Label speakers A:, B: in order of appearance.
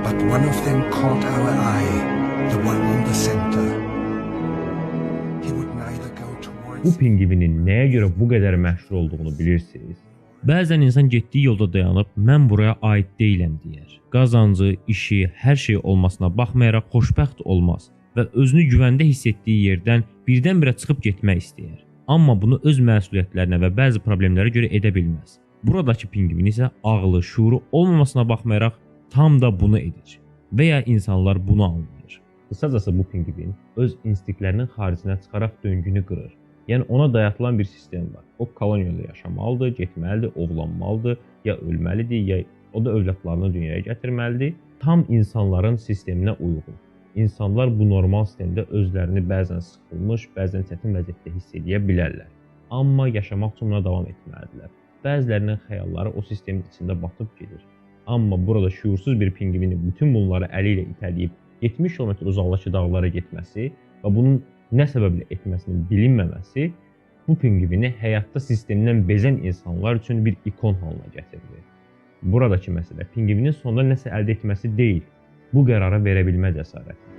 A: But one of them caught our eye, the one in the center. He would neither go towards...
B: Bu pingvinin nəyə görə bu qədər məşhur olduğunu bilirsiniz? Bəzən insan getdiyi yolda dayanıb, mən buraya aid deyiləm deyər. Qazancı, işi, hər şey olmasına baxmayaraq xoşbəxt olmaz və özünü güvəndə hiss etdiyi yerdən birdən-birə çıxıb getmək istəyər. Amma bunu öz məsuliyyətlərinə və bəzi problemlərə görə edə bilməz. Buradakı pingvin isə ağlı, şuuru olmamasına baxmayaraq tam da bunu edir və ya insanlar bunu anlayır. Qısacası bu pingvin öz instinktlərinin xaricinə çıxaraq döngünü qırır. Yəni ona dayatılan bir sistem var. O koloniyada yaşamalıdır, getməlidir, ovlanmalıdır, ya ölməlidir, ya o da övladlarını dünyaya gətirməlidir. Tam insanların sisteminə uyğun. İnsanlar bu normal sistemdə özlərini bəzən sıxılmış, bəzən çətin vəziyyətdə hiss edə bilərlər. Amma yaşamaq üçün buna davam etməlidirlər. Bəzilərinin xəyalları o sistemin içində batıb gedir. Amma burada şuursuz bir pingvinin bütün bunları əli ilə itələyib 70 km uzaqdakı dağlara getməsi və bunun nə səbəblə etməsinin bilinməməsi bu pingvini həyatda sistemdən bezən insanlar üçün bir ikon halına gətirir. Buradakı məsələ pingvinin sonunda nəsə əldə etməsi deyil, bu qərara verə bilmə cəsarəti.